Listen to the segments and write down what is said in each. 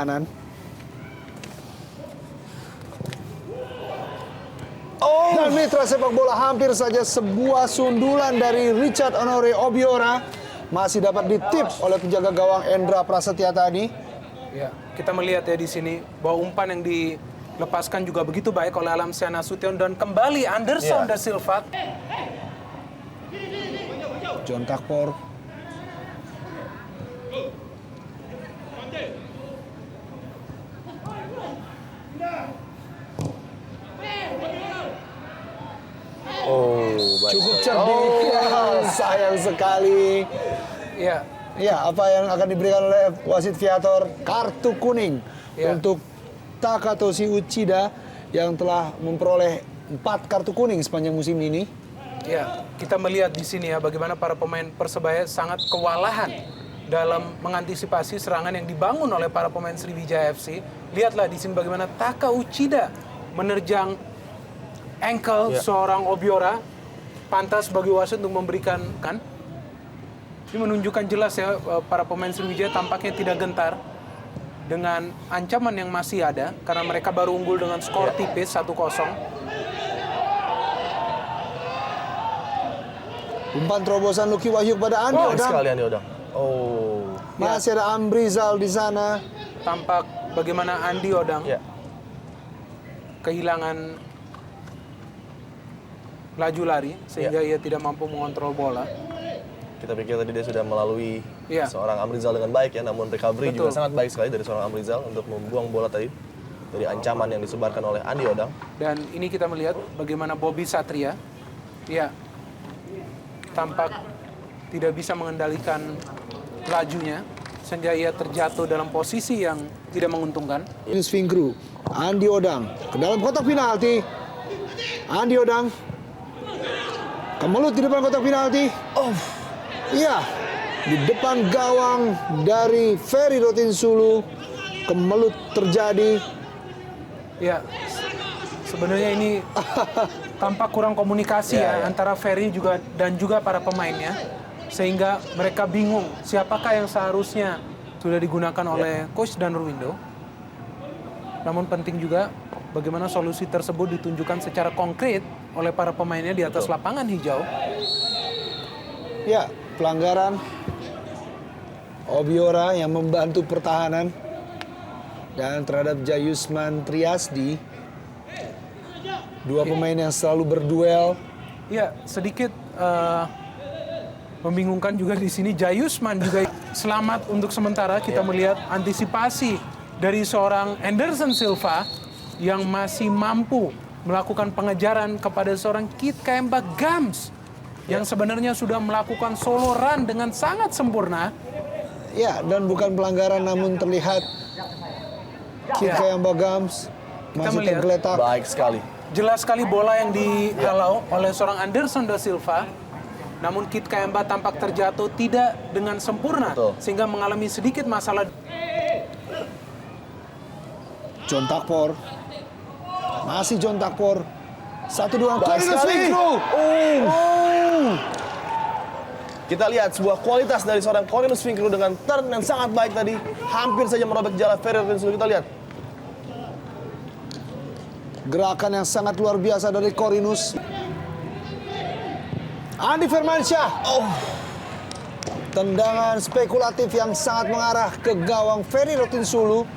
pertahanan. Dan mitra sepak bola hampir saja sebuah sundulan dari Richard Honore Obiora masih dapat ditip oleh penjaga gawang Endra Prasetya tadi. Ya, kita melihat ya di sini bahwa umpan yang dilepaskan juga begitu baik oleh Alamsyah Nasution dan kembali Anderson da Silva. John Takpor. Cukup cerdik. Sayang sekali. Ya, Ya, apa yang akan diberikan oleh wasit Viator? Kartu kuning untuk Takatoshi Uchida yang telah memperoleh 4 kartu kuning sepanjang musim ini. ya, kita melihat di sini ya bagaimana para pemain Persebaya sangat kewalahan dalam mengantisipasi serangan yang dibangun oleh para pemain Sriwijaya FC. Lihatlah di sini bagaimana Taka Uchida menerjang ankle seorang Obiora. Pantas bagi wasit untuk memberikan kan. Ini menunjukkan jelas ya para pemain Sriwijaya tampaknya tidak gentar dengan ancaman yang masih ada karena mereka baru unggul dengan skor tipis 1-0. Umpan terobosan Lucky Wahyu pada Andi Baik Odang. sekali Andi Odang. Masih ada Amrizal di sana. Tampak bagaimana Andi Odang kehilangan laju lari sehingga ia tidak mampu mengontrol bola. Kita pikir tadi dia sudah melalui Iya. seorang Amrizal dengan baik ya, namun recovery Betul. juga sangat baik sekali dari seorang Amrizal untuk membuang bola tadi dari ancaman yang disebarkan oleh Andi Odang. Dan ini kita melihat bagaimana Bobby Satria, ya, tampak tidak bisa mengendalikan lajunya sehingga ia terjatuh dalam posisi yang tidak menguntungkan. Ini Swingkru. Andi Odang ke dalam kotak penalti. Andi Odang kemelut di depan kotak penalti. Iya, di depan gawang dari Ferry Rotinsulu kemelut terjadi. Ya, sebenarnya ini tampak kurang komunikasi antara Ferry dan juga para pemainnya sehingga mereka bingung siapakah yang seharusnya sudah digunakan oleh Coach Dan Ruwindo. Namun penting juga bagaimana solusi tersebut ditunjukkan secara konkret oleh para pemainnya di atas lapangan hijau. Ya, pelanggaran Obiora yang membantu pertahanan dan terhadap Jayusman Triasdi, dua pemain yang selalu berduel. Ya, sedikit membingungkan juga di sini Jayusman juga selamat untuk sementara. Kita melihat antisipasi dari seorang Anderson Silva yang masih mampu melakukan pengejaran kepada seorang Kit Kemba Gams yang sebenarnya sudah melakukan solo run dengan sangat sempurna. Ya, dan bukan pelanggaran namun terlihat Kit Kemba Gams masih melihat. tergeletak. Baik sekali. Jelas sekali bola yang dihalau oleh seorang Anderson da Silva. Namun Kit Kemba tampak terjatuh tidak dengan sempurna sehingga mengalami sedikit masalah. John Takpor. Masih John Takpor. 1-2 Baik sekali. Kita lihat sebuah kualitas dari seorang Corinus Swingkru dengan turn yang sangat baik tadi. Hampir saja merobek jalan Ferry Rotinsulu. Kita lihat. Gerakan yang sangat luar biasa dari Corinus. Andi Firmansyah. Tendangan spekulatif yang sangat mengarah ke gawang Ferry Rotinsulu.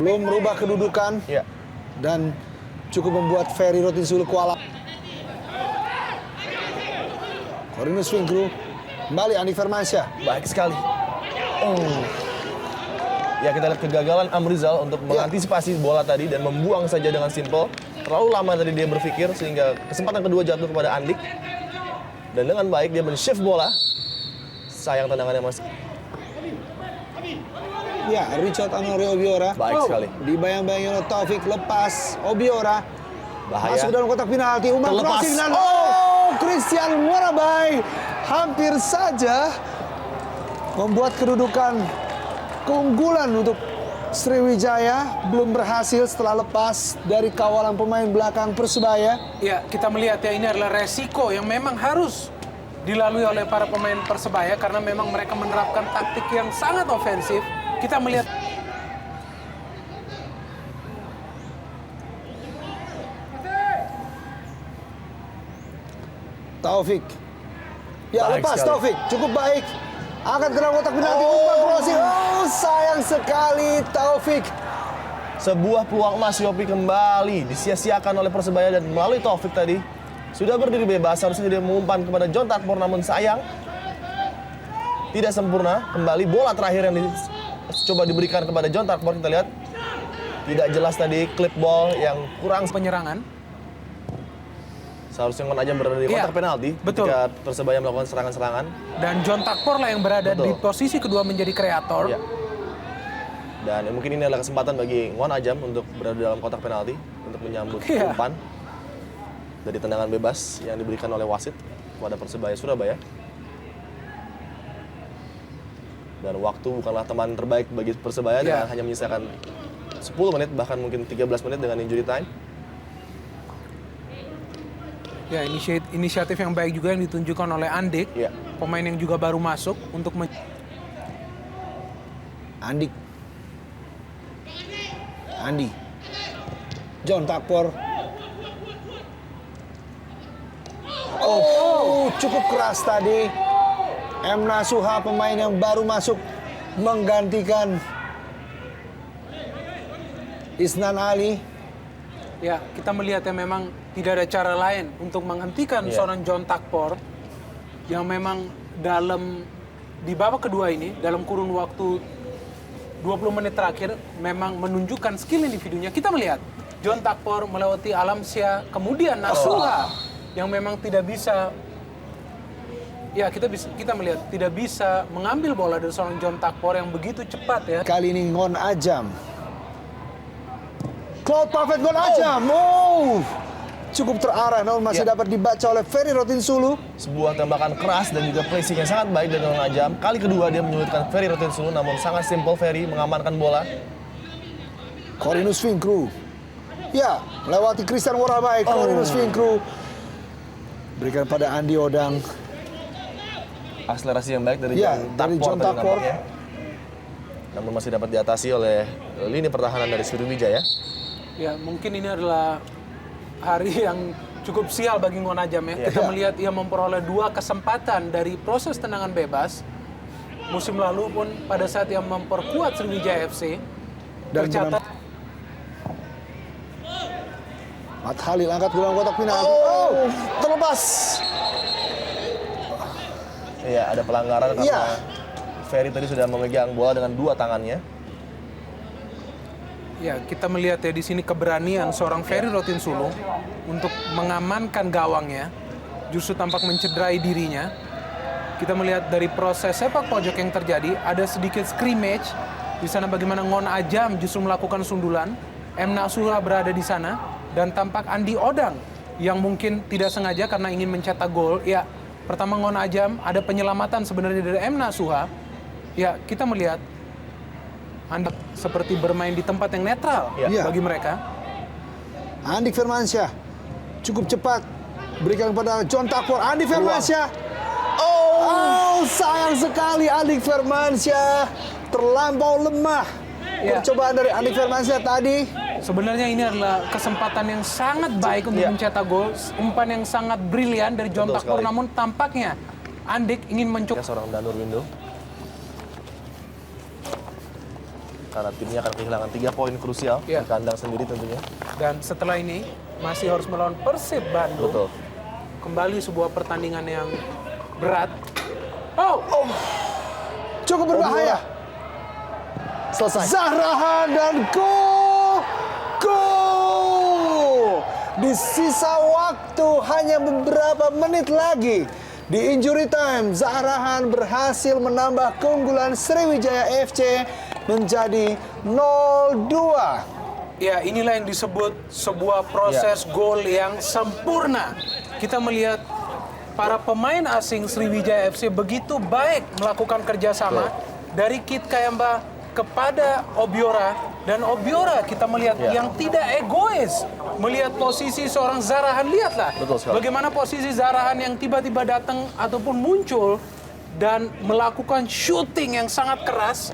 Belum merubah kedudukan. Dan cukup membuat Ferry Rotinsulu kewalahan. Corinus Swingkru. Kembali Andi Firmansyah. Baik sekali. Ya, kita lihat kegagalan Amrizal untuk mengantisipasi bola tadi dan membuang saja dengan simpel. Terlalu lama tadi dia berpikir sehingga kesempatan kedua jatuh kepada Andik. Dan dengan baik dia men-shift bola. Sayang tendangannya masih. Ya, Richard Honore Obiora. Baik sekali. Dibayang-bayangi oleh Taufik, lepas Obiora. Bahaya. Masuk dalam kotak penalti. Umpan Terlepas. crossing dan Christian Morabai hampir saja membuat kedudukan keunggulan untuk Sriwijaya. Belum berhasil setelah lepas dari kawalan pemain belakang Persebaya. Ya, kita melihat ya ini adalah resiko yang memang harus dilalui oleh para pemain Persebaya karena memang mereka menerapkan taktik yang sangat ofensif kita melihat Taufik. Ya, Baik lepas sekali. Taufik, cukup baik. Akan ke dalam kotak penalti, umpan crossing. Oh, sayang sekali Taufik. Sebuah peluang emas Yopi kembali disia-siakan oleh Persebaya dan melalui Taufik tadi. Sudah berdiri bebas, harusnya dia mengumpan kepada John Takpor, namun sayang tidak sempurna. Kembali bola terakhir yang coba diberikan kepada John Takpor, kita lihat tidak jelas tadi, clip ball yang kurang. penyerangan. Seharusnya Ngon Ajam berada di Iya, kotak penalti betul. ketika Persebaya melakukan serangan-serangan. Dan John Takpor lah yang berada di Betul. posisi kedua menjadi kreator. Ya. Dan mungkin ini adalah kesempatan bagi Ngon Ajam untuk berada dalam kotak penalti untuk menyambut Iya. umpan dari tendangan bebas yang diberikan oleh wasit kepada Persebaya Surabaya. Dan waktu bukanlah teman terbaik bagi Persebaya Iya. dengan hanya menyisakan 10 menit bahkan mungkin 13 menit dengan injury time. Ya, inisiatif yang baik juga yang ditunjukkan oleh Andik, Iya. pemain yang juga baru masuk untuk Andik. Andi. John Takpor. Oh, cukup keras tadi. M. Nasuha, pemain yang baru masuk, menggantikan Isnan Ali. Ya, kita melihat ya memang tidak ada cara lain untuk menghentikan Iya. seorang John Takpor yang memang di babak kedua ini dalam kurun waktu 20 menit terakhir memang menunjukkan skill individunya. Kita melihat John Takpor melewati Alamsyah, kemudian Nasuha yang memang tidak bisa kita melihat tidak bisa mengambil bola dari seorang John Takpor yang begitu cepat ya. Kali ini Ngon Ajam. Cloud perfect Ngon Ajam. Oh, cukup terarah namun masih Ya. dapat dibaca oleh Ferry Rotinsulu. Sebuah tembakan keras dan juga placing yang sangat baik dari Ngon Ajam. Kali kedua dia menyulitkan Ferry Rotinsulu, namun sangat simple Ferry mengamankan bola. Corinus Finkru. Ya, melewati Christian Worabaik. Corinus Finkru. Berikan pada Andi Odang. Akselerasi yang baik dari Ya, John dari Takpor John tadi Takpor. nampaknya. Namun masih dapat diatasi oleh lini pertahanan dari Sriwijaya. Ya, mungkin ini adalah hari yang cukup sial bagi Ngon Ajam ya. Kita Iya. melihat ia memperoleh 2 kesempatan dari proses tendangan bebas. Musim lalu pun pada saat ia memperkuat Sriwijaya FC, Dan tercatat Mat Halil angkat ke dalam kotak penalti. Oh, Terlepas. Iya, ada pelanggaran karena Iya. Ferry tadi sudah memegang bola dengan 2 tangannya. ya kita melihat ya di sini keberanian seorang Ferry Rotinsulu untuk mengamankan gawangnya, justru tampak mencederai dirinya. Kita melihat dari proses sepak pojok yang terjadi, ada sedikit scrimmage di sana bagaimana Ngon Ajam justru melakukan sundulan, M. Nasuha berada di sana, dan tampak Andi Odang yang mungkin tidak sengaja karena ingin mencetak gol. Ya, pertama Ngon Ajam ada penyelamatan sebenarnya dari M. Nasuha. Ya, kita melihat Anda seperti bermain di tempat yang netral Iya. bagi mereka. Andik Firmansyah. Cukup cepat. Berikan kepada John Takpor. Andi Firmansyah. Oh, sayang sekali Andik Firmansyah. Terlampau lemah. Iya. Percobaan dari Andik Firmansyah tadi. Sebenarnya ini adalah kesempatan yang sangat baik untuk Iya. mencetak gol, umpan yang sangat brilian dari John Betul Takpor, sekali. namun tampaknya Andik ingin mencoba. Seorang Danur Windo. Karena timnya akan kehilangan 3 poin krusial Iya. di kandang sendiri tentunya. Dan setelah ini masih harus melawan Persib Bandung. Betul. Kembali sebuah pertandingan yang berat. Oh, Cukup berbahaya. Selesai. Zahrahan dan gol. Gol. Di sisa waktu hanya beberapa menit lagi. Di injury time, Zahrahan berhasil menambah keunggulan Sriwijaya FC menjadi 0-2. ya inilah yang disebut sebuah proses gol yang sempurna. Kita melihat para pemain asing Sriwijaya FC begitu baik melakukan kerjasama dari Kit Kayamba kepada Obiora, dan Obiora kita melihat Ya. yang tidak egois melihat posisi seorang Zahrahan. Lihatlah Betul sekali. bagaimana posisi Zahrahan yang tiba-tiba datang ataupun muncul dan melakukan shooting yang sangat keras.